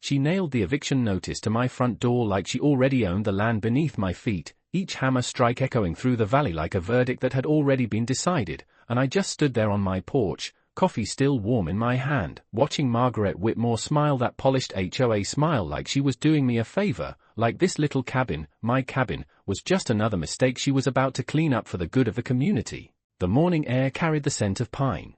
She nailed the eviction notice to my front door like she already owned the land beneath my feet, each hammer strike echoing through the valley like a verdict that had already been decided, and I just stood there on my porch, coffee still warm in my hand, watching Margaret Whitmore smile that polished HOA smile like she was doing me a favor, like this little cabin, my cabin, was just another mistake she was about to clean up for the good of the community. The morning air carried the scent of pine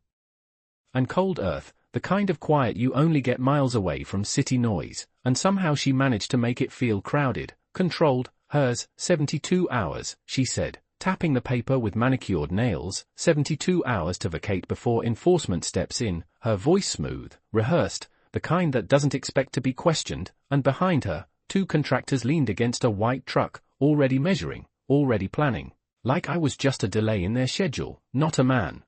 and cold earth, the kind of quiet you only get miles away from city noise, and somehow she managed to make it feel crowded, controlled. Hers, 72 hours, she said, tapping the paper with manicured nails, 72 hours to vacate before enforcement steps in, her voice smooth, rehearsed, the kind that doesn't expect to be questioned, and behind her, 2 contractors leaned against a white truck, already measuring, already planning, like I was just a delay in their schedule, not a man.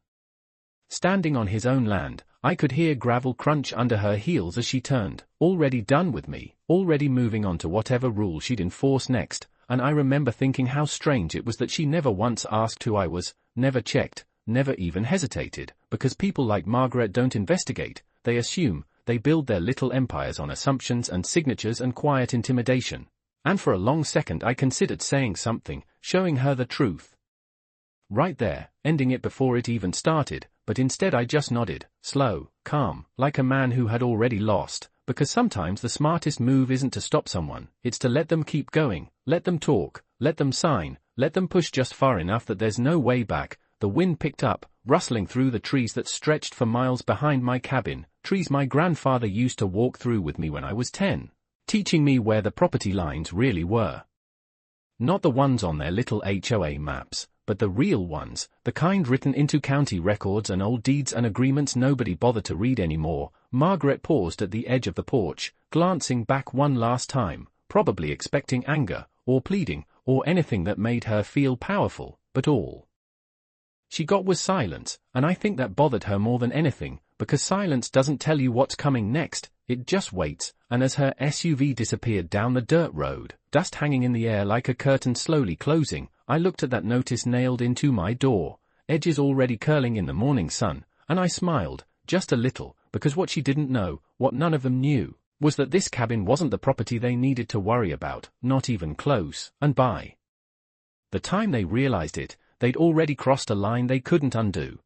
Standing on his own land, I could hear gravel crunch under her heels as she turned, already done with me, already moving on to whatever rule she'd enforce next, and I remember thinking how strange it was that she never once asked who I was, never checked, never even hesitated, because people like Margaret don't investigate, they assume, they build their little empires on assumptions and signatures and quiet intimidation. And for a long second I considered saying something, showing her the truth. Right there, ending it before it even started, but instead I just nodded, slow, calm, like a man who had already lost, because sometimes the smartest move isn't to stop someone, it's to let them keep going, let them talk, let them sign, let them push just far enough that there's no way back. The wind picked up, rustling through the trees that stretched for miles behind my cabin, trees my grandfather used to walk through with me when I was 10, teaching me where the property lines really were. Not the ones on their little HOA maps, but the real ones, the kind written into county records and old deeds and agreements nobody bothered to read anymore. Margaret paused at the edge of the porch, glancing back one last time, probably expecting anger, or pleading, or anything that made her feel powerful, but all she got was silence, and I think that bothered her more than anything, because silence doesn't tell you what's coming next, it just waits, and as her SUV disappeared down the dirt road, dust hanging in the air like a curtain slowly closing, I looked at that notice nailed into my door, edges already curling in the morning sun, and I smiled, just a little, because what she didn't know, what none of them knew, was that this cabin wasn't the property they needed to worry about, not even close, and by the time they realized it, they'd already crossed a line they couldn't undo.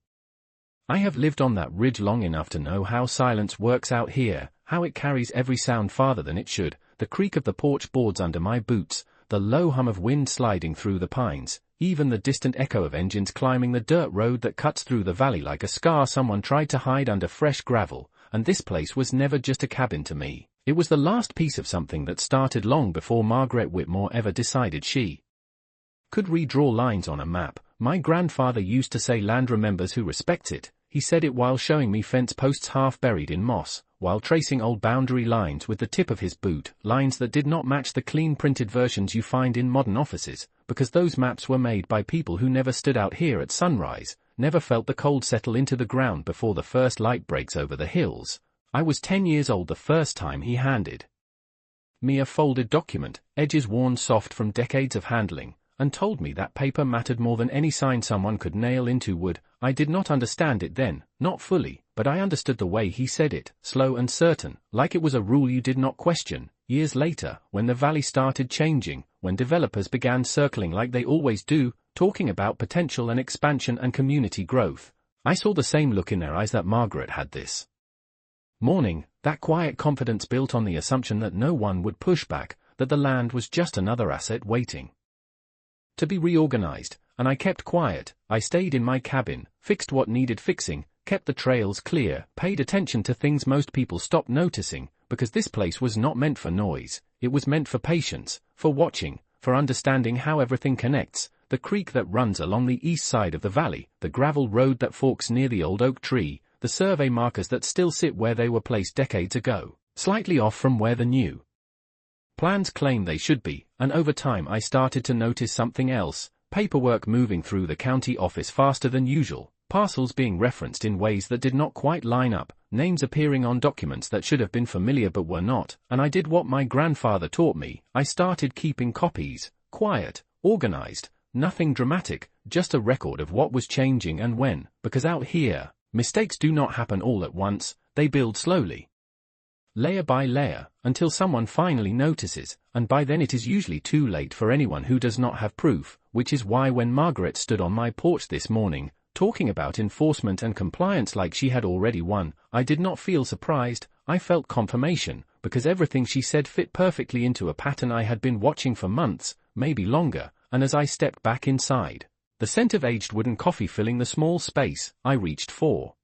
I have lived on that ridge long enough to know how silence works out here, how it carries every sound farther than it should, the creak of the porch boards under my boots, the low hum of wind sliding through the pines, even the distant echo of engines climbing the dirt road that cuts through the valley like a scar someone tried to hide under fresh gravel, and this place was never just a cabin to me, it was the last piece of something that started long before Margaret Whitmore ever decided she could redraw lines on a map. My grandfather used to say land remembers who respects it. He said it while showing me fence posts half buried in moss, while tracing old boundary lines with the tip of his boot, lines that did not match the clean printed versions you find in modern offices, because those maps were made by people who never stood out here at sunrise, never felt the cold settle into the ground before the first light breaks over the hills. I was 10 years old the first time he handed me a folded document, edges worn soft from decades of handling, and told me that paper mattered more than any sign someone could nail into wood. I did not understand it then, not fully, but I understood the way he said it, slow and certain, like it was a rule you did not question. Years later, when the valley started changing, when developers began circling like they always do, talking about potential and expansion and community growth, I saw the same look in their eyes that Margaret had this morning, that quiet confidence built on the assumption that no one would push back, that the land was just another asset waiting to be reorganized, and I kept quiet. I stayed in my cabin, fixed what needed fixing, kept the trails clear, paid attention to things most people stopped noticing, because this place was not meant for noise, it was meant for patience, for watching, for understanding how everything connects, the creek that runs along the east side of the valley, the gravel road that forks near the old oak tree, the survey markers that still sit where they were placed decades ago, slightly off from where the new plans claim they should be, and over time I started to notice something else, paperwork moving through the county office faster than usual, parcels being referenced in ways that did not quite line up, names appearing on documents that should have been familiar but were not, and I did what my grandfather taught me. I started keeping copies, quiet, organized, nothing dramatic, just a record of what was changing and when, because out here, mistakes do not happen all at once, they build slowly. layer by layer, until someone finally notices, and by then it is usually too late for anyone who does not have proof, which is why when Margaret stood on my porch this morning, talking about enforcement and compliance like she had already won, I did not feel surprised, I felt confirmation, because everything she said fit perfectly into a pattern I had been watching for months, maybe longer, and as I stepped back inside, the scent of aged wooden coffee filling the small space, I reached for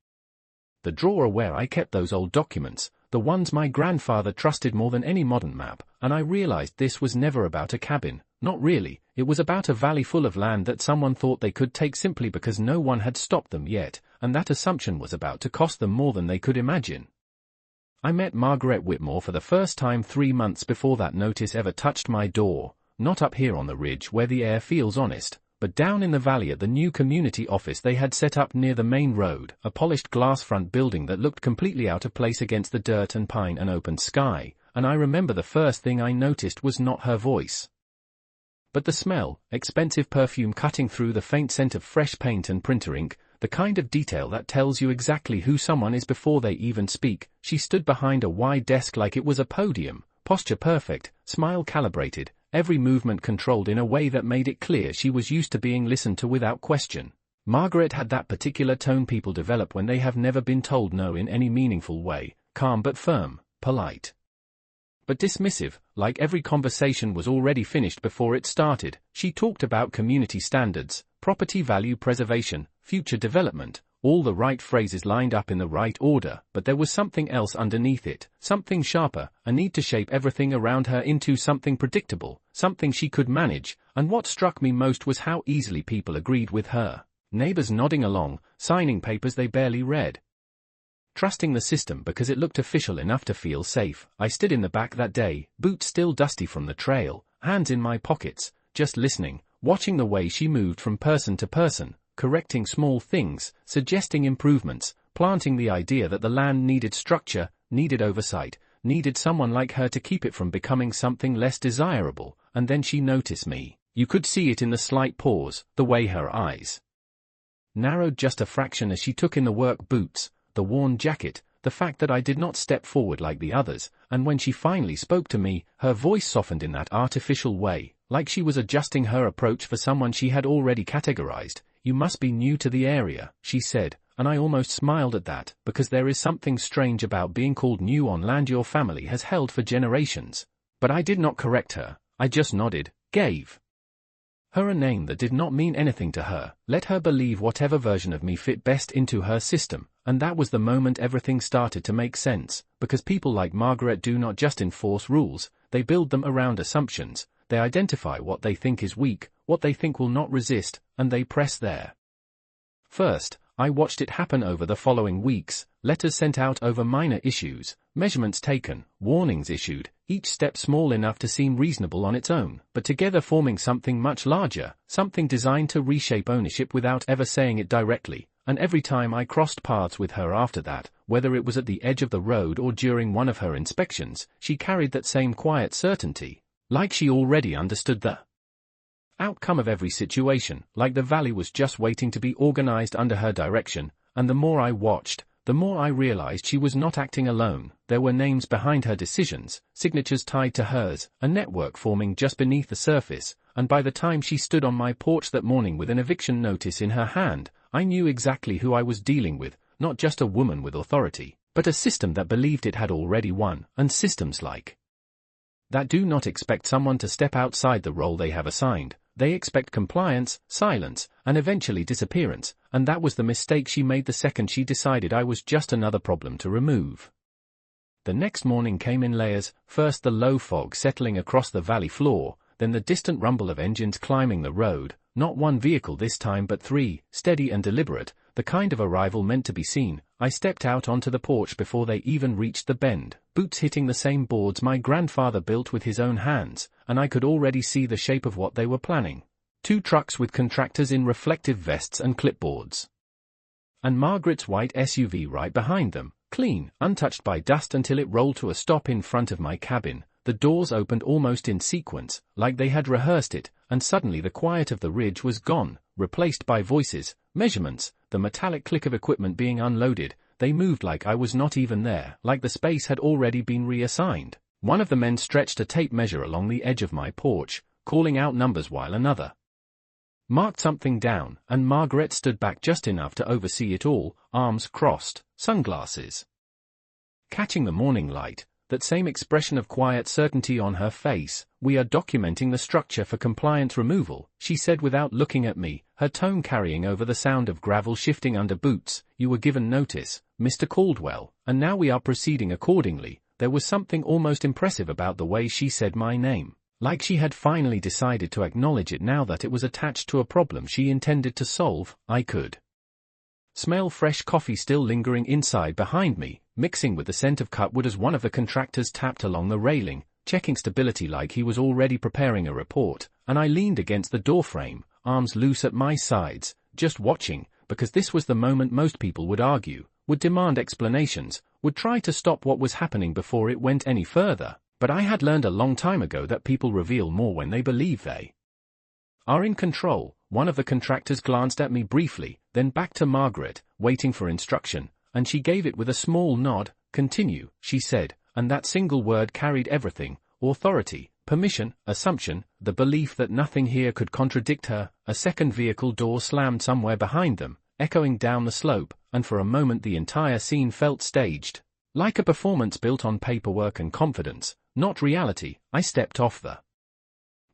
the drawer where I kept those old documents, the ones my grandfather trusted more than any modern map, and I realized this was never about a cabin, not really, it was about a valley full of land that someone thought they could take simply because no one had stopped them yet, and that assumption was about to cost them more than they could imagine. I met Margaret Whitmore for the first time 3 months before that notice ever touched my door, not up here on the ridge where the air feels honest, but down in the valley at the new community office they had set up near the main road, a polished glass front building that looked completely out of place against the dirt and pine and open sky, and I remember the first thing I noticed was not her voice, but the smell, expensive perfume cutting through the faint scent of fresh paint and printer ink, the kind of detail that tells you exactly who someone is before they even speak. She stood behind a wide desk like it was a podium, posture perfect, smile calibrated, every movement controlled in a way that made it clear she was used to being listened to without question. Margaret had that particular tone people develop when they have never been told no in any meaningful way, calm but firm, polite but dismissive, like every conversation was already finished before it started. She talked about community standards, property value preservation, future development, all the right phrases lined up in the right order, but there was something else underneath it, something sharper, a need to shape everything around her into something predictable, something she could manage, and what struck me most was how easily people agreed with her. Neighbors nodding along, signing papers they barely read, trusting the system because it looked official enough to feel safe. I stood in the back that day, boots still dusty from the trail, hands in my pockets, just listening, watching the way she moved from person to person, correcting small things, suggesting improvements, planting the idea that the land needed structure, needed oversight, needed someone like her to keep it from becoming something less desirable, and then she noticed me. You could see it in the slight pause, the way her eyes narrowed just a fraction as she took in the work boots, the worn jacket, the fact that I did not step forward like the others, and when she finally spoke to me, her voice softened in that artificial way, like she was adjusting her approach for someone she had already categorized. You must be new to the area, she said, and I almost smiled at that, because there is something strange about being called new on land your family has held for generations. But I did not correct her, I just nodded, gave her a name that did not mean anything to her, let her believe whatever version of me fit best into her system, and that was the moment everything started to make sense, because people like Margaret do not just enforce rules, they build them around assumptions, they identify what they think is weak, what they think will not resist, and they press there. First, I watched it happen over the following weeks, letters sent out over minor issues, measurements taken, warnings issued, each step small enough to seem reasonable on its own, but together forming something much larger, something designed to reshape ownership without ever saying it directly. And every time I crossed paths with her after that, whether it was at the edge of the road or during one of her inspections, she carried that same quiet certainty, like she already understood the outcome of every situation, like the valley was just waiting to be organized under her direction, and the more I watched, the more I realized she was not acting alone. There were names behind her decisions, signatures tied to hers, a network forming just beneath the surface, and by the time she stood on my porch that morning with an eviction notice in her hand, I knew exactly who I was dealing with, not just a woman with authority, but a system that believed it had already won, and systems like that do not expect someone to step outside the role they have assigned. They expect compliance, silence, and eventually disappearance, and that was the mistake she made the second she decided I was just another problem to remove. The next morning came in layers, first the low fog settling across the valley floor, then the distant rumble of engines climbing the road, not one vehicle this time but 3, steady and deliberate, the kind of arrival meant to be seen. I stepped out onto the porch before they even reached the bend, boots hitting the same boards my grandfather built with his own hands, and I could already see the shape of what they were planning. 2 trucks with contractors in reflective vests and clipboards, and Margaret's white SUV right behind them, clean, untouched by dust until it rolled to a stop in front of my cabin. The doors opened almost in sequence, like they had rehearsed it, and suddenly the quiet of the ridge was gone, replaced by voices, measurements, the metallic click of equipment being unloaded, they moved like I was not even there, like the space had already been reassigned. One of the men stretched a tape measure along the edge of my porch, calling out numbers while another marked something down, and Margaret stood back just enough to oversee it all, arms crossed, sunglasses catching the morning light, that same expression of quiet certainty on her face. "We are documenting the structure for compliance removal," she said without looking at me, her tone carrying over the sound of gravel shifting under boots. "You were given notice, Mr. Caldwell, and now we are proceeding accordingly." There was something almost impressive about the way she said my name, like she had finally decided to acknowledge it now that it was attached to a problem she intended to solve. I could smell fresh coffee still lingering inside behind me, mixing with the scent of cut wood as one of the contractors tapped along the railing, checking stability like he was already preparing a report, and I leaned against the doorframe, arms loose at my sides, just watching, because this was the moment most people would argue, would demand explanations, would try to stop what was happening before it went any further. But I had learned a long time ago that people reveal more when they believe they are in control. One of the contractors glanced at me briefly, then back to Margaret, waiting for instruction, and she gave it with a small nod. "Continue," she said, and that single word carried everything: authority, permission, assumption, the belief that nothing here could contradict her. A second vehicle door slammed somewhere behind them, echoing down the slope, and for a moment the entire scene felt staged, like a performance built on paperwork and confidence, not reality. I stepped off the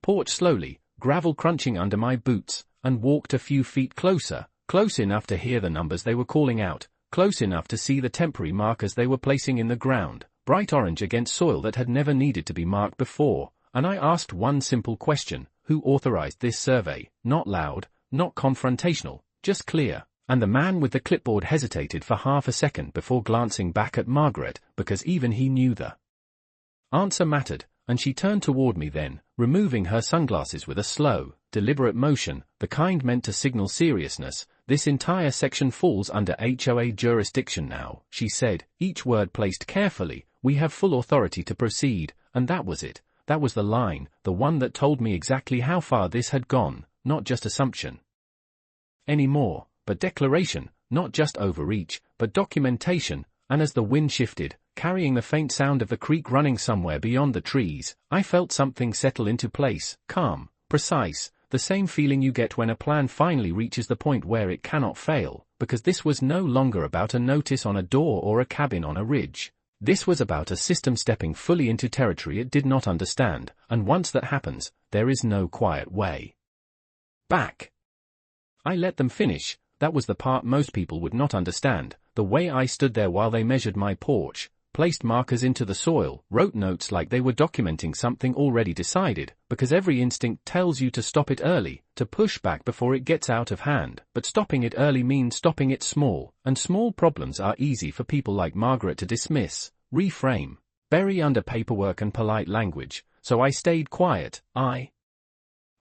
porch slowly, gravel crunching under my boots, and walked a few feet closer, close enough to hear the numbers they were calling out, close enough to see the temporary markers they were placing in the ground, bright orange against soil that had never needed to be marked before, and I asked one simple question: who authorized this survey? Not loud, not confrontational, just clear. And the man with the clipboard hesitated for half a second before glancing back at Margaret, because even he knew the answer mattered, and she turned toward me then, removing her sunglasses with a slow, deliberate motion, the kind meant to signal seriousness. "This entire section falls under HOA jurisdiction now," she said, each word placed carefully. "We have full authority to proceed," and that was it. That was the line, the one that told me exactly how far this had gone, not just assumption anymore, but declaration, not just overreach, but documentation. And as the wind shifted, carrying the faint sound of the creek running somewhere beyond the trees, I felt something settle into place, calm, precise, the same feeling you get when a plan finally reaches the point where it cannot fail, because this was no longer about a notice on a door or a cabin on a ridge. This was about a system stepping fully into territory it did not understand, and once that happens, there is no quiet way back. I let them finish. That was the part most people would not understand, the way I stood there while they measured my porch, placed markers into the soil, wrote notes like they were documenting something already decided, because every instinct tells you to stop it early, to push back before it gets out of hand. But stopping it early means stopping it small, and small problems are easy for people like Margaret to dismiss, reframe, bury under paperwork and polite language. So I stayed quiet. I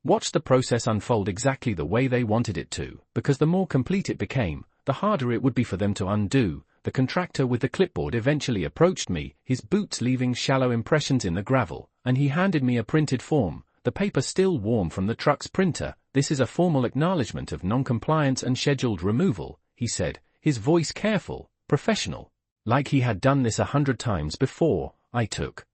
watched the process unfold exactly the way they wanted it to, because the more complete it became, the harder it would be for them to undo. The contractor with the clipboard eventually approached me, his boots leaving shallow impressions in the gravel, and he handed me a printed form, the paper still warm from the truck's printer. "This is a formal acknowledgement of non-compliance and scheduled removal," he said, his voice careful, professional, like he had done this 100 times before. I took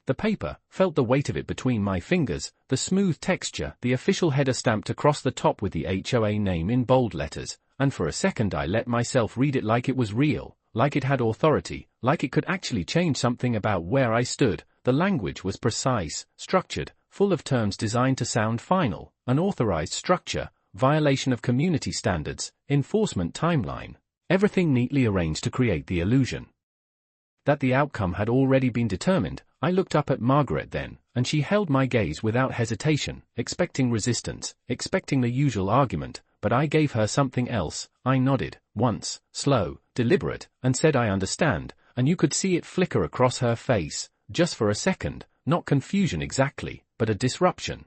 the paper, felt the weight of it between my fingers, the smooth texture, the official header stamped across the top with the HOA name in bold letters, and for a second I let myself read it like it was real, like it had authority, like it could actually change something about where I stood. The language was precise, structured, full of terms designed to sound final: unauthorized structure, violation of community standards, enforcement timeline, everything neatly arranged to create the illusion that the outcome had already been determined. I looked up at Margaret then, and she held my gaze without hesitation, expecting resistance, expecting the usual argument, but I gave her something else. I nodded, once, slow, deliberate, and said I understand, and you could see it flicker across her face, just for a second, not confusion exactly, but a disruption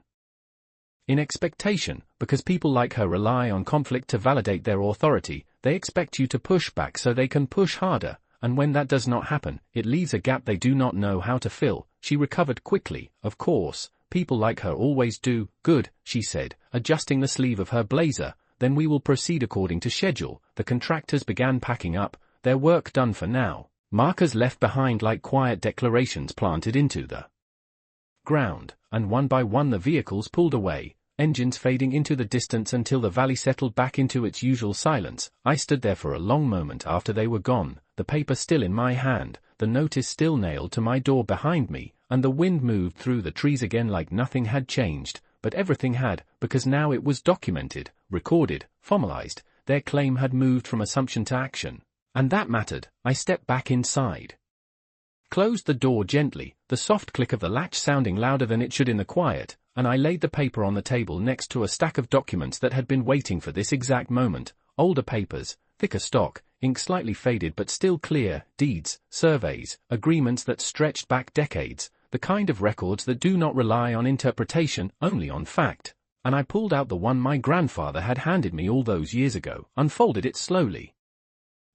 in expectation, because people like her rely on conflict to validate their authority. They expect you to push back so they can push harder. And when that does not happen, it leaves a gap they do not know how to fill. She recovered quickly. "Of course, people like her always do." "Good," she said, adjusting the sleeve of her blazer. "Then we will proceed according to schedule." The contractors began packing up, their work done for now. Markers left behind like quiet declarations planted into the ground, and one by one the vehicles pulled away, engines fading into the distance until the valley settled back into its usual silence. I stood there for a long moment after they were gone, the paper still in my hand, the notice still nailed to my door behind me, and the wind moved through the trees again like nothing had changed, but everything had, because now it was documented, recorded, formalized. Their claim had moved from assumption to action. And that mattered. I stepped back inside, closed the door gently, the soft click of the latch sounding louder than it should in the quiet, and I laid the paper on the table next to a stack of documents that had been waiting for this exact moment. Older papers, thicker stock, ink slightly faded but still clear, deeds, surveys, agreements that stretched back decades, the kind of records that do not rely on interpretation, only on fact. And I pulled out the one my grandfather had handed me all those years ago, unfolded it slowly,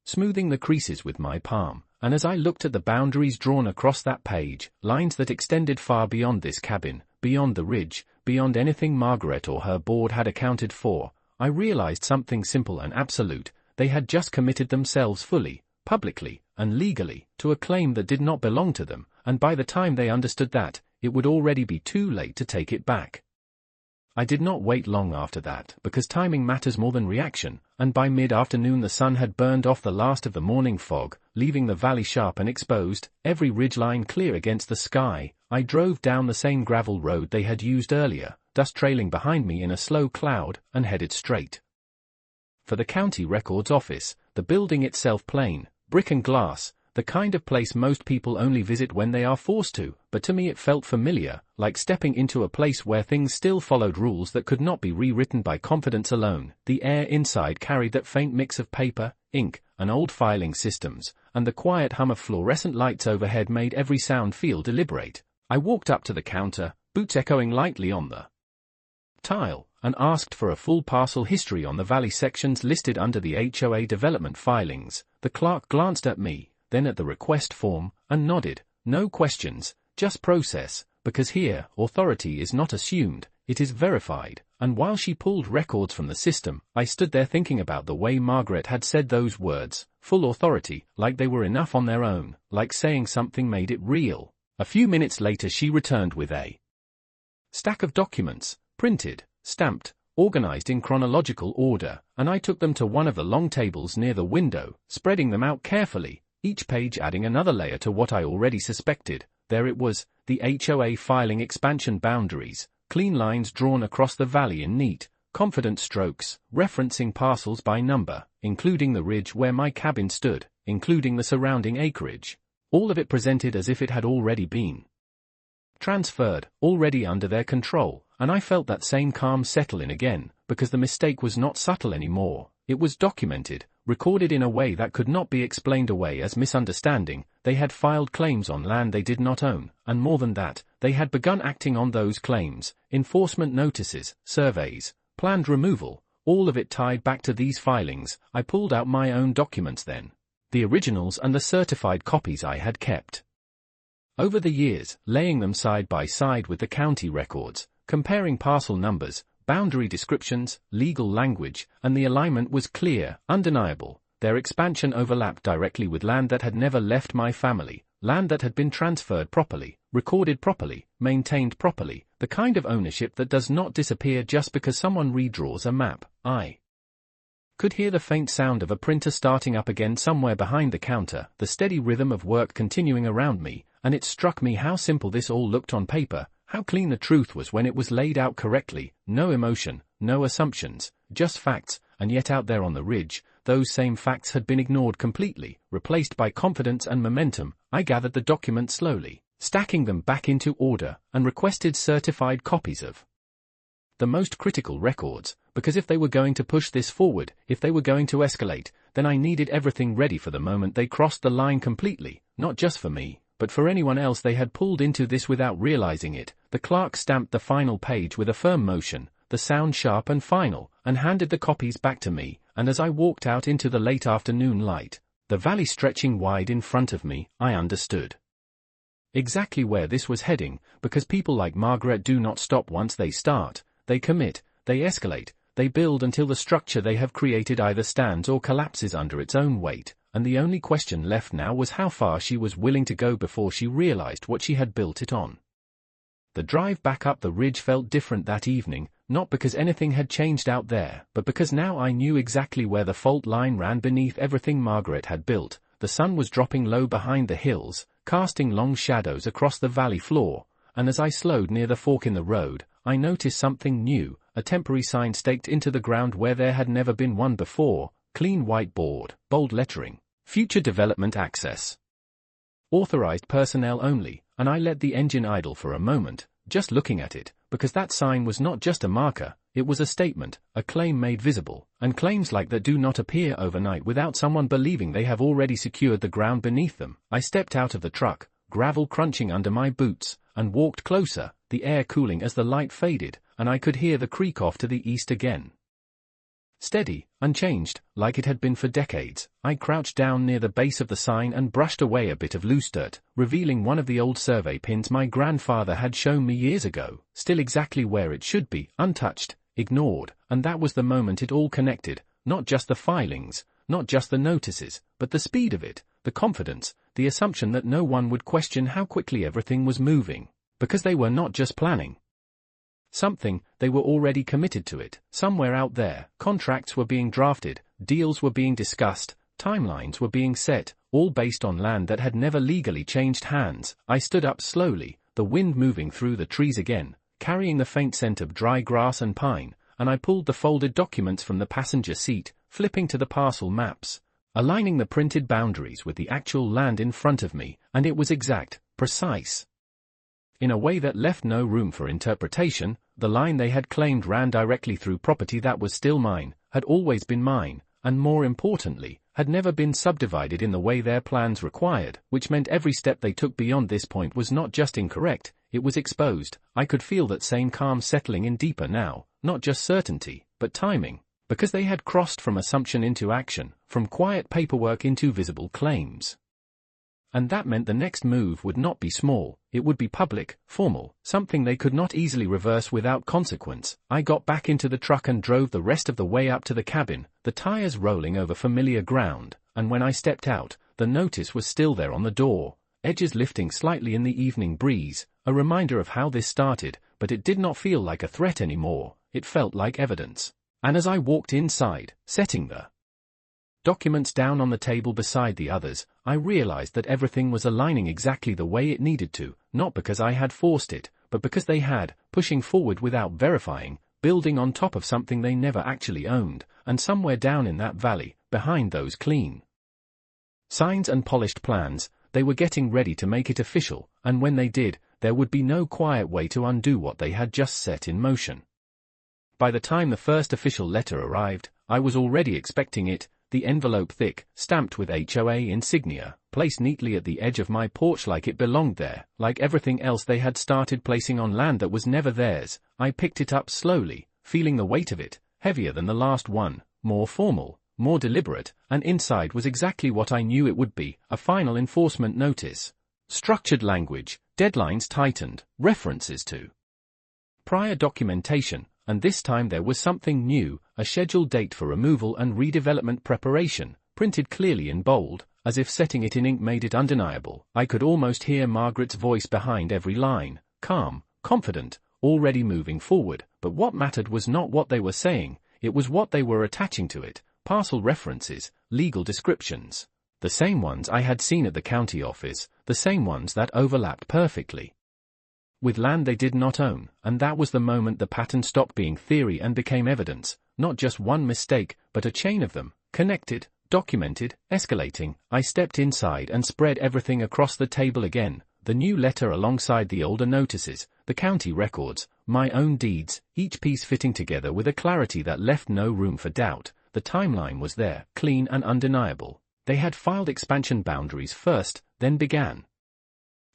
smoothing the creases with my palm, and as I looked at the boundaries drawn across that page, lines that extended far beyond this cabin, beyond the ridge, beyond anything Margaret or her board had accounted for, I realized something simple and absolute. They had just committed themselves fully, publicly, and legally, to a claim that did not belong to them, and by the time they understood that, it would already be too late to take it back. I did not wait long after that, because timing matters more than reaction, and by mid-afternoon the sun had burned off the last of the morning fog, leaving the valley sharp and exposed, every ridgeline clear against the sky. I drove down the same gravel road they had used earlier, dust trailing behind me in a slow cloud, and headed straight for the county records office, the building itself plain, brick and glass, the kind of place most people only visit when they are forced to, but to me it felt familiar, like stepping into a place where things still followed rules that could not be rewritten by confidence alone. The air inside carried that faint mix of paper, ink, and old filing systems, and the quiet hum of fluorescent lights overhead made every sound feel deliberate. I walked up to the counter, boots echoing lightly on the tile, and asked for a full parcel history on the valley sections listed under the HOA development filings. The clerk glanced at me, then at the request form, and nodded. No questions, just process, because here, authority is not assumed, it is verified. And while she pulled records from the system, I stood there thinking about the way Margaret had said those words, full authority, like they were enough on their own, like saying something made it real. A few minutes later she returned with a stack of documents, printed, stamped, organized in chronological order, and I took them to one of the long tables near the window, spreading them out carefully, each page adding another layer to what I already suspected. There it was, the HOA filing expansion boundaries, clean lines drawn across the valley in neat, confident strokes, referencing parcels by number, including the ridge where my cabin stood, including the surrounding acreage. All of it presented as if it had already been transferred, already under their control, and I felt that same calm settle in again, because the mistake was not subtle anymore. It was documented, recorded in a way that could not be explained away as misunderstanding. They had filed claims on land they did not own, and more than that, they had begun acting on those claims, enforcement notices, surveys, planned removal, all of it tied back to these filings. I pulled out my own documents then, the originals and the certified copies I had kept over the years, laying them side by side with the county records, comparing parcel numbers, boundary descriptions, legal language, and the alignment was clear, undeniable. Their expansion overlapped directly with land that had never left my family, land that had been transferred properly, recorded properly, maintained properly, the kind of ownership that does not disappear just because someone redraws a map. I could hear the faint sound of a printer starting up again somewhere behind the counter, the steady rhythm of work continuing around me, and it struck me how simple this all looked on paper, how clean the truth was when it was laid out correctly. No emotion, no assumptions, just facts, and yet out there on the ridge, those same facts had been ignored completely, replaced by confidence and momentum. I gathered the documents slowly, stacking them back into order, and requested certified copies of the most critical records, because if they were going to push this forward, if they were going to escalate, then I needed everything ready for the moment they crossed the line completely, not just for me, but for anyone else they had pulled into this without realizing it. The clerk stamped the final page with a firm motion, the sound sharp and final, and handed the copies back to me, and as I walked out into the late afternoon light, the valley stretching wide in front of me, I understood exactly where this was heading, because people like Margaret do not stop once they start. They commit, they escalate, they build until the structure they have created either stands or collapses under its own weight, and the only question left now was how far she was willing to go before she realized what she had built it on. The drive back up the ridge felt different that evening, not because anything had changed out there, but because now I knew exactly where the fault line ran beneath everything Margaret had built. The sun was dropping low behind the hills, casting long shadows across the valley floor, and as I slowed near the fork in the road, I noticed something new, a temporary sign staked into the ground where there had never been one before, clean white board, bold lettering, future development access. Authorized personnel only, and I let the engine idle for a moment, just looking at it, because that sign was not just a marker, it was a statement, a claim made visible, and claims like that do not appear overnight without someone believing they have already secured the ground beneath them. I stepped out of the truck, gravel crunching under my boots, and walked closer, the air cooling as the light faded, and I could hear the creek off to the east again. Steady, unchanged, like it had been for decades, I crouched down near the base of the sign and brushed away a bit of loose dirt, revealing one of the old survey pins my grandfather had shown me years ago, still exactly where it should be, untouched, ignored, and that was the moment it all connected, not just the filings, not just the notices, but the speed of it, the confidence, the assumption that no one would question how quickly everything was moving, because they were not just planning something, they were already committed to it. Somewhere out there, contracts were being drafted, deals were being discussed, timelines were being set, all based on land that had never legally changed hands. I stood up slowly, the wind moving through the trees again, carrying the faint scent of dry grass and pine, and I pulled the folded documents from the passenger seat, flipping to the parcel maps, aligning the printed boundaries with the actual land in front of me, and it was exact, precise. In a way that left no room for interpretation, the line they had claimed ran directly through property that was still mine, had always been mine, and more importantly, had never been subdivided in the way their plans required, which meant every step they took beyond this point was not just incorrect, it was exposed. I could feel that same calm settling in deeper now, not just certainty, but timing, because they had crossed from assumption into action, from quiet paperwork into visible claims. And that meant the next move would not be small, it would be public, formal, something they could not easily reverse without consequence. I got back into the truck and drove the rest of the way up to the cabin, the tires rolling over familiar ground, and when I stepped out, the notice was still there on the door, edges lifting slightly in the evening breeze, a reminder of how this started, but it did not feel like a threat anymore, it felt like evidence. And as I walked inside, setting the documents down on the table beside the others, I realized that everything was aligning exactly the way it needed to, not because I had forced it, but because they had, pushing forward without verifying, building on top of something they never actually owned, and somewhere down in that valley, behind those clean signs and polished plans, they were getting ready to make it official, and when they did, there would be no quiet way to undo what they had just set in motion. By the time the first official letter arrived, I was already expecting it, the envelope thick, stamped with HOA insignia, placed neatly at the edge of my porch like it belonged there, like everything else they had started placing on land that was never theirs. I picked it up slowly, feeling the weight of it, heavier than the last one, more formal, more deliberate, and inside was exactly what I knew it would be, a final enforcement notice. Structured language, deadlines tightened, references to prior documentation, and this time there was something new, a scheduled date for removal and redevelopment preparation, printed clearly in bold, as if setting it in ink made it undeniable. I could almost hear Margaret's voice behind every line, calm, confident, already moving forward, but what mattered was not what they were saying, it was what they were attaching to it, parcel references, legal descriptions. The same ones I had seen at the county office, the same ones that overlapped perfectly with land they did not own, and that was the moment the pattern stopped being theory and became evidence, not just one mistake, but a chain of them, connected, documented, escalating. I stepped inside and spread everything across the table again, the new letter alongside the older notices, the county records, my own deeds, each piece fitting together with a clarity that left no room for doubt. The timeline was there, clean and undeniable. They had filed expansion boundaries first, then began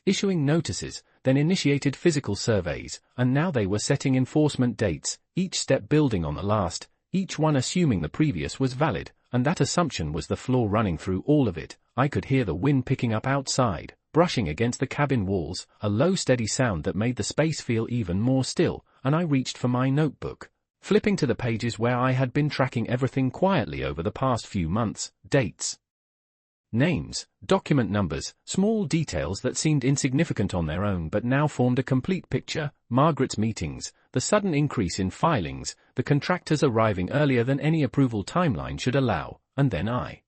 issuing notices, then initiated physical surveys, and now they were setting enforcement dates, each step building on the last, each one assuming the previous was valid, and that assumption was the flaw running through all of it. I could hear the wind picking up outside, brushing against the cabin walls, a low steady sound that made the space feel even more still, and I reached for my notebook, flipping to the pages where I had been tracking everything quietly over the past few months, dates, Names, document numbers, small details that seemed insignificant on their own but now formed a complete picture. Margaret's meetings, the sudden increase in filings, the contractors arriving earlier than any approval timeline should allow, and then I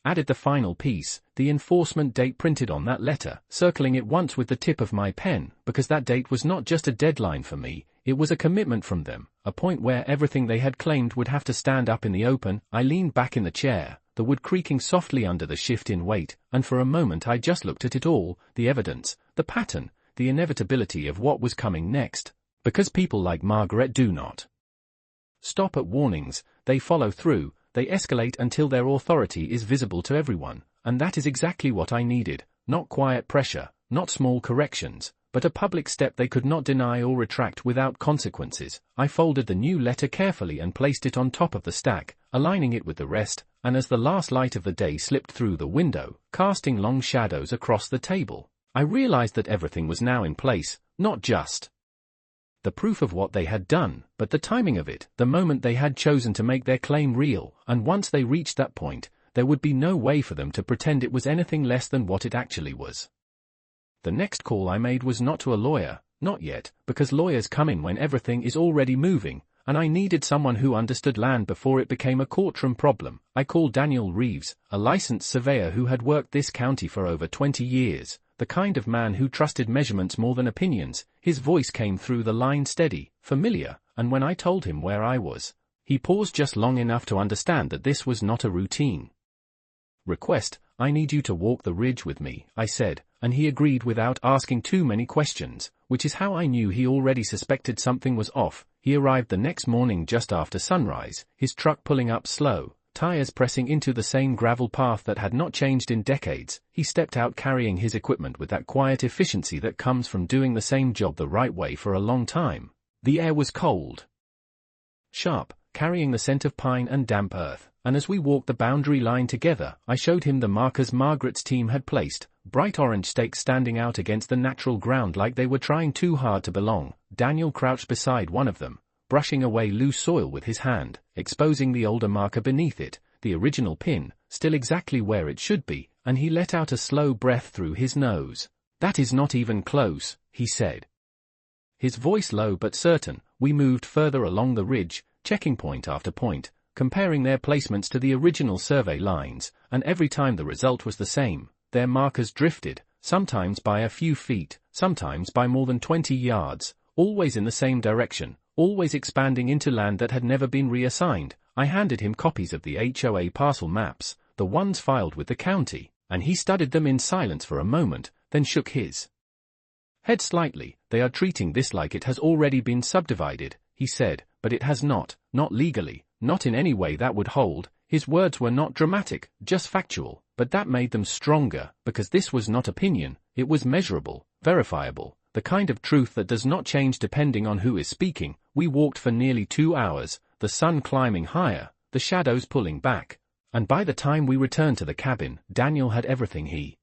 added the final piece, the enforcement date printed on that letter, circling it once with the tip of my pen, because that date was not just a deadline for me, it was a commitment from them, a point where everything they had claimed would have to stand up in the open. I leaned back in the chair, the wood creaking softly under the shift in weight, and for a moment I just looked at it all, the evidence, the pattern, the inevitability of what was coming next. Because people like Margaret do not stop at warnings, they follow through, they escalate until their authority is visible to everyone, and that is exactly what I needed, not quiet pressure, not small corrections, but a public step they could not deny or retract without consequences. I folded the new letter carefully and placed it on top of the stack, aligning it with the rest, and as the last light of the day slipped through the window, casting long shadows across the table, I realized that everything was now in place, not just the proof of what they had done, but the timing of it, the moment they had chosen to make their claim real, and once they reached that point, there would be no way for them to pretend it was anything less than what it actually was. The next call I made was not to a lawyer, not yet, because lawyers come in when everything is already moving, and I needed someone who understood land before it became a courtroom problem. I called Daniel Reeves, a licensed surveyor who had worked this county for over 20 years. The kind of man who trusted measurements more than opinions. His voice came through the line steady, familiar, and when I told him where I was, he paused just long enough to understand that this was not a routine request. I need you to walk the ridge with me, I said, and he agreed without asking too many questions, which is how I knew he already suspected something was off. He arrived the next morning just after sunrise, his truck pulling up slow, tires pressing into the same gravel path that had not changed in decades. He stepped out carrying his equipment with that quiet efficiency that comes from doing the same job the right way for a long time. The air was cold, sharp, carrying the scent of pine and damp earth, and as we walked the boundary line together, I showed him the markers Margaret's team had placed, bright orange stakes standing out against the natural ground like they were trying too hard to belong. Daniel crouched beside one of them, brushing away loose soil with his hand, exposing the older marker beneath it, the original pin, still exactly where it should be, and he let out a slow breath through his nose. "That is not even close," he said, his voice low but certain. We moved further along the ridge, checking point after point, comparing their placements to the original survey lines, and every time the result was the same. Their markers drifted, sometimes by a few feet, sometimes by more than 20 yards, always in the same direction, always expanding into land that had never been reassigned. I handed him copies of the HOA parcel maps, the ones filed with the county, and he studied them in silence for a moment, then shook his head slightly. "They are treating this like it has already been subdivided," he said, "but it has not legally, not in any way that would hold." His words were not dramatic, just factual, but that made them stronger, because this was not opinion, it was measurable, verifiable, the kind of truth that does not change depending on who is speaking. We walked for nearly 2 hours, the sun climbing higher, the shadows pulling back, and by the time we returned to the cabin, Daniel had everything he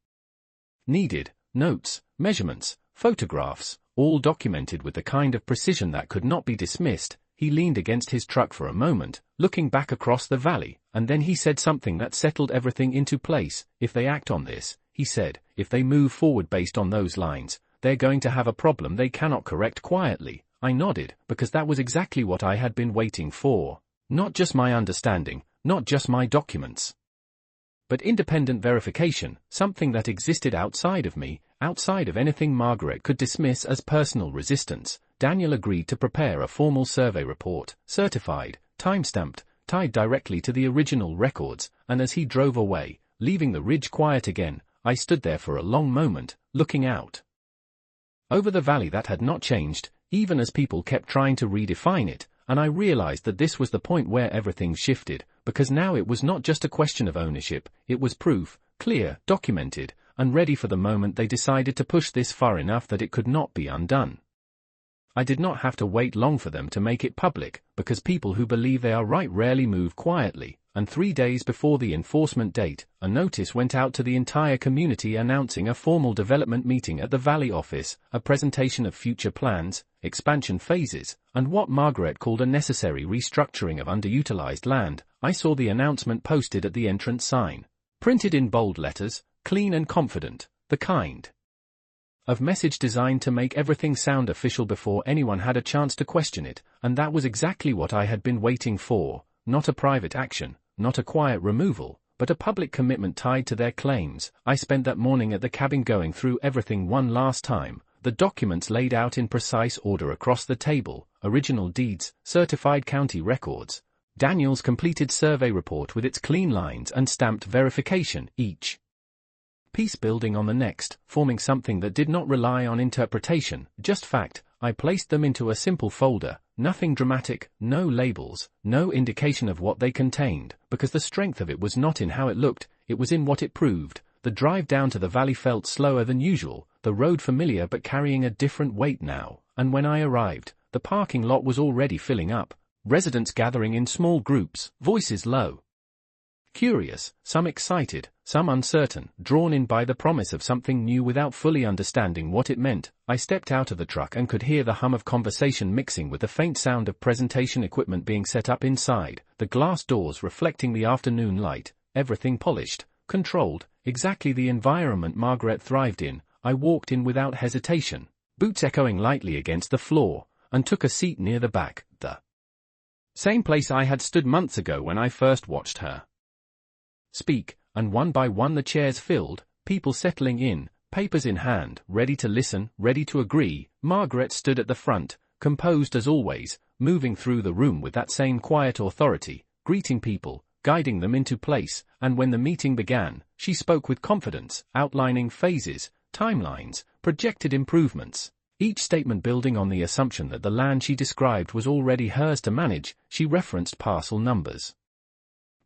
needed: notes, measurements, photographs, all documented with the kind of precision that could not be dismissed. He leaned against his truck for a moment, looking back across the valley, and then he said something that settled everything into place. "If they act on this," he said, "if they move forward based on those lines, they're going to have a problem they cannot correct quietly." I nodded, because that was exactly what I had been waiting for. Not just my understanding, not just my documents, but independent verification, something that existed outside of me, outside of anything Margaret could dismiss as personal resistance. Daniel agreed to prepare a formal survey report, certified, time-stamped, tied directly to the original records, and as he drove away, leaving the ridge quiet again, I stood there for a long moment, looking out over the valley that had not changed, even as people kept trying to redefine it, and I realized that this was the point where everything shifted, because now it was not just a question of ownership, it was proof, clear, documented, and ready for the moment they decided to push this far enough that it could not be undone. I did not have to wait long for them to make it public, because people who believe they are right rarely move quietly, and 3 days before the enforcement date, a notice went out to the entire community announcing a formal development meeting at the Valley office, a presentation of future plans, expansion phases, and what Margaret called a necessary restructuring of underutilized land. I saw the announcement posted at the entrance sign. Printed in bold letters, clean and confident, the kind of message designed to make everything sound official before anyone had a chance to question it, and that was exactly what I had been waiting for, not a private action, not a quiet removal, but a public commitment tied to their claims. I spent that morning at the cabin going through everything one last time, the documents laid out in precise order across the table, original deeds, certified county records, Daniel's completed survey report with its clean lines and stamped verification, each piece building on the next, forming something that did not rely on interpretation, just fact. I placed them into a simple folder, nothing dramatic, no labels, no indication of what they contained, because the strength of it was not in how it looked, it was in what it proved. The drive down to the valley felt slower than usual, the road familiar but carrying a different weight now, and when I arrived, the parking lot was already filling up, residents gathering in small groups, voices low, curious, some excited, some uncertain, drawn in by the promise of something new without fully understanding what it meant. I stepped out of the truck and could hear the hum of conversation mixing with the faint sound of presentation equipment being set up inside, the glass doors reflecting the afternoon light, everything polished, controlled, exactly the environment Margaret thrived in. I walked in without hesitation, boots echoing lightly against the floor, and took a seat near the back, the same place I had stood months ago when I first watched her speak, and one by one the chairs filled, people settling in, papers in hand, ready to listen, ready to agree. Margaret stood at the front, composed as always, moving through the room with that same quiet authority, greeting people, guiding them into place, and when the meeting began, she spoke with confidence, outlining phases, timelines, projected improvements, each statement building on the assumption that the land she described was already hers to manage. She referenced parcel numbers,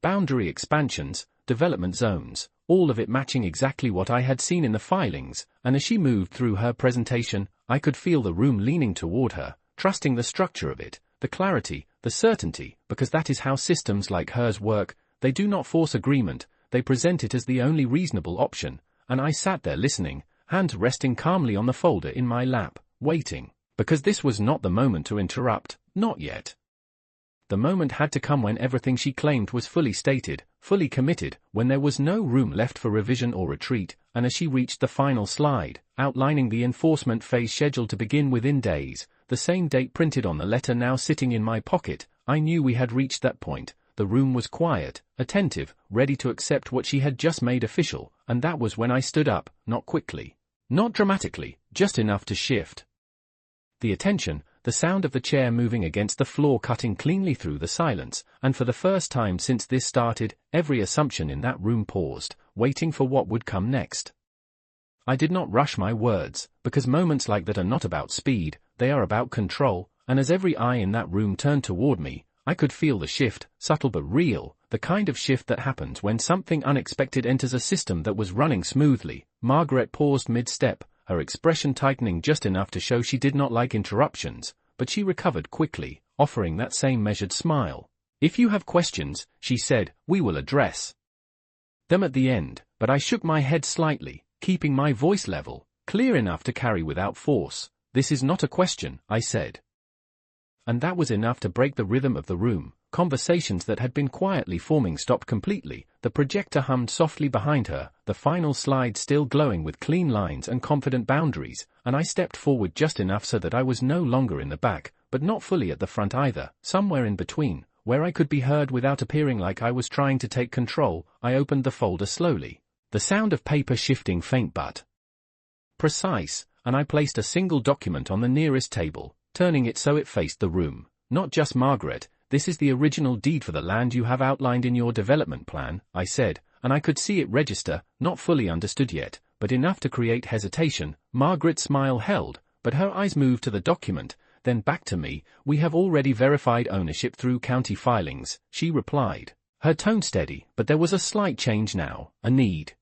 boundary expansions, development zones, all of it matching exactly what I had seen in the filings, and as she moved through her presentation, I could feel the room leaning toward her, trusting the structure of it, the clarity, the certainty, because that is how systems like hers work. They do not force agreement, they present it as the only reasonable option, and I sat there listening, hands resting calmly on the folder in my lap, waiting, because this was not the moment to interrupt, not yet. The moment had to come when everything she claimed was fully stated, fully committed, when there was no room left for revision or retreat, and as she reached the final slide, outlining the enforcement phase scheduled to begin within days, the same date printed on the letter now sitting in my pocket, I knew we had reached that point. The room was quiet, attentive, ready to accept what she had just made official, and that was when I stood up, not quickly, not dramatically, just enough to shift the attention, the sound of the chair moving against the floor cutting cleanly through the silence, and for the first time since this started, every assumption in that room paused, waiting for what would come next. I did not rush my words, because moments like that are not about speed, they are about control, and as every eye in that room turned toward me, I could feel the shift, subtle but real, the kind of shift that happens when something unexpected enters a system that was running smoothly. Margaret paused mid-step, her expression tightening just enough to show she did not like interruptions, but she recovered quickly, offering that same measured smile. "If you have questions," she said, "we will address them at the end," but I shook my head slightly, keeping my voice level, clear enough to carry without force. "This is not a question," I said. And that was enough to break the rhythm of the room. Conversations that had been quietly forming stopped completely, the projector hummed softly behind her, the final slide still glowing with clean lines and confident boundaries, and I stepped forward just enough so that I was no longer in the back, but not fully at the front either, somewhere in between, where I could be heard without appearing like I was trying to take control. I opened the folder slowly, the sound of paper shifting faint but precise, and I placed a single document on the nearest table, turning it so it faced the room. "Not just Margaret, this is the original deed for the land you have outlined in your development plan," I said, and I could see it register, not fully understood yet, but enough to create hesitation. Margaret's smile held, but her eyes moved to the document, then back to me. "We have already verified ownership through county filings," she replied, her tone steady, but there was a slight change now, a need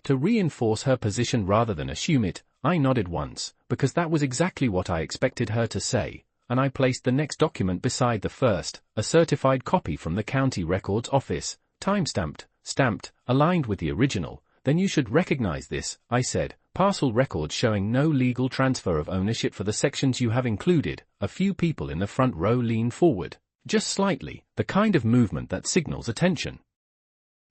to reinforce her position rather than assume it. I nodded once, because that was exactly what I expected her to say, and I placed the next document beside the first, a certified copy from the county records office, time-stamped, stamped, aligned with the original. "Then you should recognize this," I said, "parcel records showing no legal transfer of ownership for the sections you have included." A few people in the front row leaned forward, just slightly, the kind of movement that signals attention.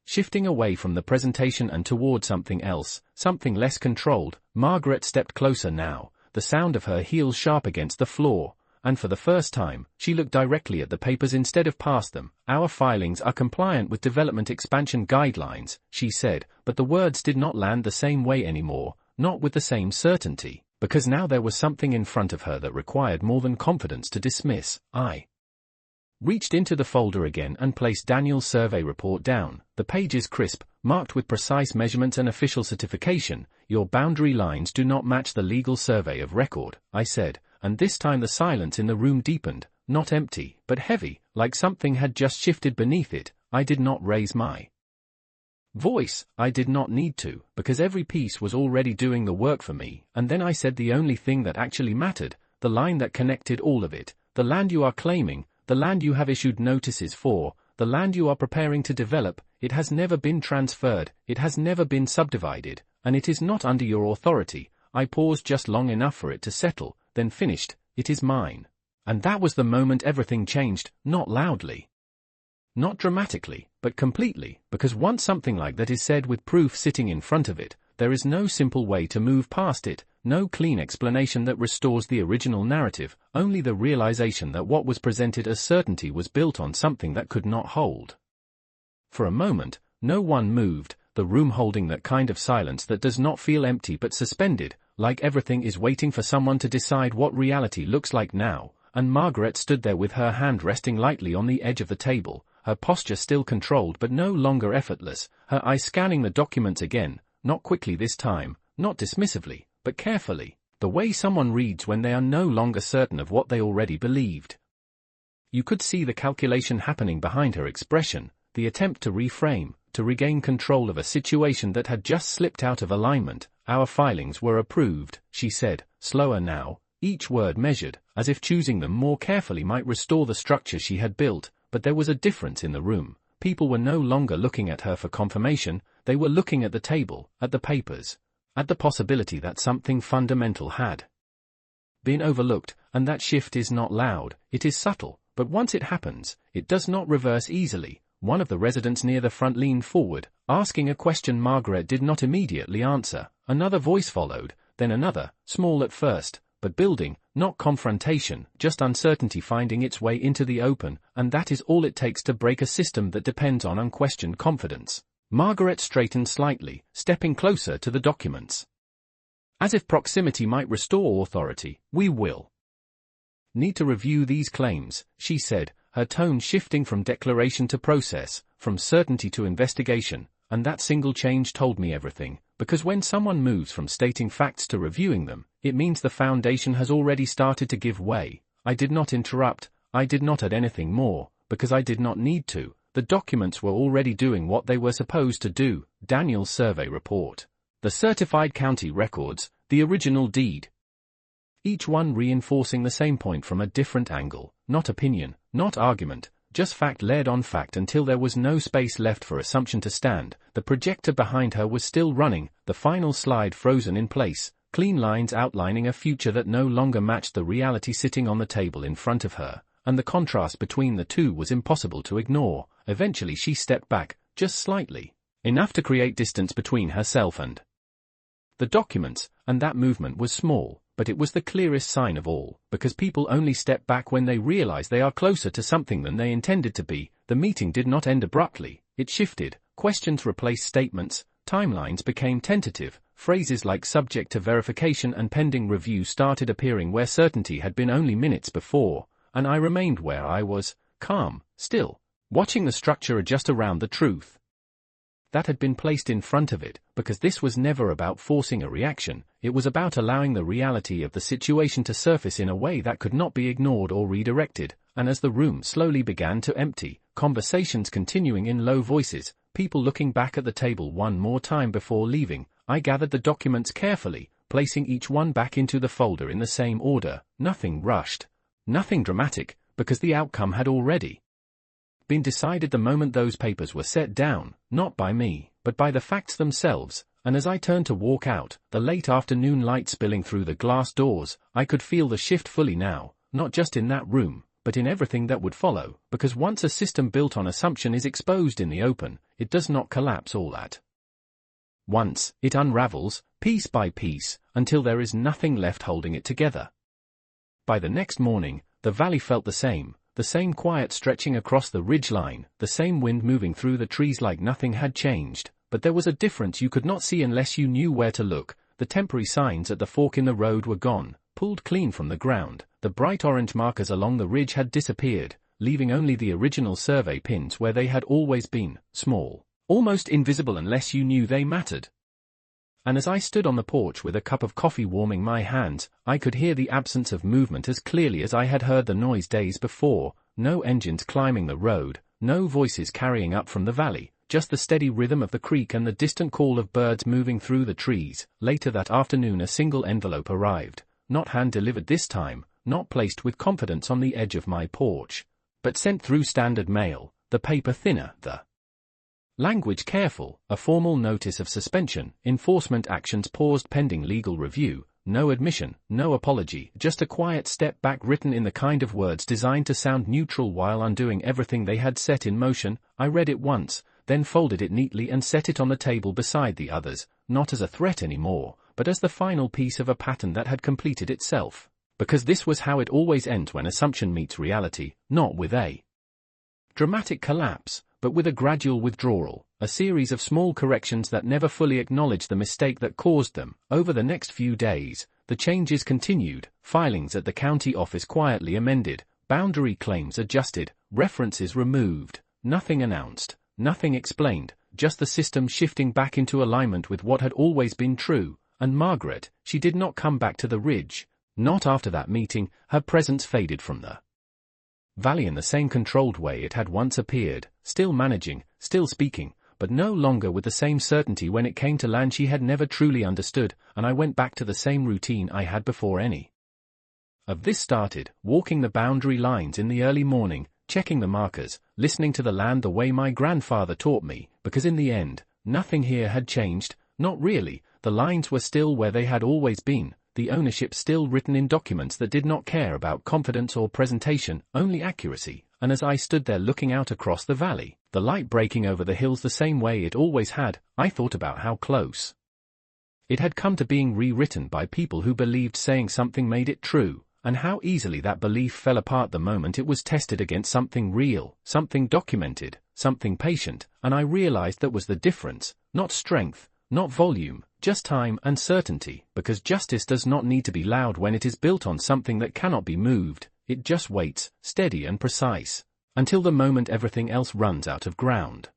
Shifting away from the presentation and toward something else, something less controlled, Margaret stepped closer now, the sound of her heels sharp against the floor, and for the first time, she looked directly at the papers instead of past them. Our filings are compliant with development expansion guidelines, she said, but the words did not land the same way anymore, not with the same certainty, because now there was something in front of her that required more than confidence to dismiss. I reached into the folder again and placed Daniel's survey report down, the pages crisp, marked with precise measurements and official certification. Your boundary lines do not match the legal survey of record, I said, and this time the silence in the room deepened, not empty, but heavy, like something had just shifted beneath it. I did not raise my voice. I did not need to, because every piece was already doing the work for me, and then I said the only thing that actually mattered, the line that connected all of it, the land you are claiming, the land you have issued notices for, the land you are preparing to develop. It has never been transferred, it has never been subdivided, and it is not under your authority. I paused just long enough for it to settle, then finished. It is mine. And that was the moment everything changed, not loudly, not dramatically, but completely, because once something like that is said with proof sitting in front of it, there is no simple way to move past it, no clean explanation that restores the original narrative, only the realization that what was presented as certainty was built on something that could not hold. For a moment, no one moved, the room holding that kind of silence that does not feel empty but suspended, like everything is waiting for someone to decide what reality looks like now. And Margaret stood there with her hand resting lightly on the edge of the table, her posture still controlled but no longer effortless, her eyes scanning the documents again, not quickly this time, not dismissively, but carefully, the way someone reads when they are no longer certain of what they already believed. You could see the calculation happening behind her expression, the attempt to reframe, to regain control of a situation that had just slipped out of alignment. Our filings were approved, she said, slower now, each word measured, as if choosing them more carefully might restore the structure she had built. But there was a difference in the room. People were no longer looking at her for confirmation, they were looking at the table, at the papers, at the possibility that something fundamental had been overlooked, and that shift is not loud, it is subtle, but once it happens, it does not reverse easily. One of the residents near the front leaned forward, asking a question Margaret did not immediately answer. Another voice followed, then another, small at first, but building, not confrontation, just uncertainty finding its way into the open, and that is all it takes to break a system that depends on unquestioned confidence. Margaret straightened slightly, stepping closer to the documents. As if proximity might restore authority. We will need to review these claims, she said, her tone shifting from declaration to process, from certainty to investigation, and that single change told me everything, because when someone moves from stating facts to reviewing them, it means the foundation has already started to give way. I did not interrupt, I did not add anything more, because I did not need to. The documents were already doing what they were supposed to do. Daniel's survey report, the certified county records, the original deed. Each one reinforcing the same point from a different angle, not opinion, not argument, just fact led on fact until there was no space left for assumption to stand. The projector behind her was still running, the final slide frozen in place, clean lines outlining a future that no longer matched the reality sitting on the table in front of her, and the contrast between the two was impossible to ignore. Eventually she stepped back, just slightly, enough to create distance between herself and the documents, and that movement was small, but it was the clearest sign of all, because people only step back when they realize they are closer to something than they intended to be. The meeting did not end abruptly, it shifted, questions replaced statements, timelines became tentative, phrases like subject to verification and pending review started appearing where certainty had been only minutes before, and I remained where I was, calm, still, watching the structure adjust around the truth that had been placed in front of it, because this was never about forcing a reaction, it was about allowing the reality of the situation to surface in a way that could not be ignored or redirected. And as the room slowly began to empty, conversations continuing in low voices, people looking back at the table one more time before leaving, I gathered the documents carefully, placing each one back into the folder in the same order, nothing rushed, nothing dramatic, because the outcome had already been decided the moment those papers were set down, not by me, but by the facts themselves. And as I turned to walk out, the late afternoon light spilling through the glass doors, I could feel the shift fully now, not just in that room, but in everything that would follow, because once a system built on assumption is exposed in the open, it does not collapse all at once. It unravels, piece by piece, until there is nothing left holding it together. By the next morning, the valley felt the same quiet stretching across the ridge line, the same wind moving through the trees like nothing had changed, but there was a difference you could not see unless you knew where to look. The temporary signs at the fork in the road were gone, pulled clean from the ground. The bright orange markers along the ridge had disappeared, leaving only the original survey pins where they had always been, small, almost invisible unless you knew they mattered. And as I stood on the porch with a cup of coffee warming my hands, I could hear the absence of movement as clearly as I had heard the noise days before. No engines climbing the road, no voices carrying up from the valley, just the steady rhythm of the creek and the distant call of birds moving through the trees. Later that afternoon a single envelope arrived, not hand-delivered this time, not placed with confidence on the edge of my porch, but sent through standard mail, the paper thinner, the language careful, a formal notice of suspension, enforcement actions paused pending legal review, no admission, no apology, just a quiet step back written in the kind of words designed to sound neutral while undoing everything they had set in motion. I read it once, then folded it neatly and set it on the table beside the others, not as a threat anymore, but as the final piece of a pattern that had completed itself. Because this was how it always ends when assumption meets reality, not with a dramatic collapse, but with a gradual withdrawal, a series of small corrections that never fully acknowledged the mistake that caused them. Over the next few days, the changes continued, filings at the county office quietly amended, boundary claims adjusted, references removed, nothing announced, nothing explained, just the system shifting back into alignment with what had always been true. And Margaret, she did not come back to the ridge. Not after that meeting. Her presence faded from the valley in the same controlled way it had once appeared, still managing, still speaking, but no longer with the same certainty. When it came to land she had never truly understood, and I went back to the same routine I had before any of this started, walking the boundary lines in the early morning, checking the markers, listening to the land the way my grandfather taught me, because in the end, nothing here had changed, not really. The lines were still where they had always been, the ownership still written in documents that did not care about confidence or presentation, only accuracy. And as I stood there looking out across the valley, the light breaking over the hills the same way it always had, I thought about how close it had come to being rewritten by people who believed saying something made it true, and how easily that belief fell apart the moment it was tested against something real, something documented, something patient. And I realized that was the difference, not strength, not volume, just time and certainty, because justice does not need to be loud when it is built on something that cannot be moved. It just waits, steady and precise, until the moment everything else runs out of ground.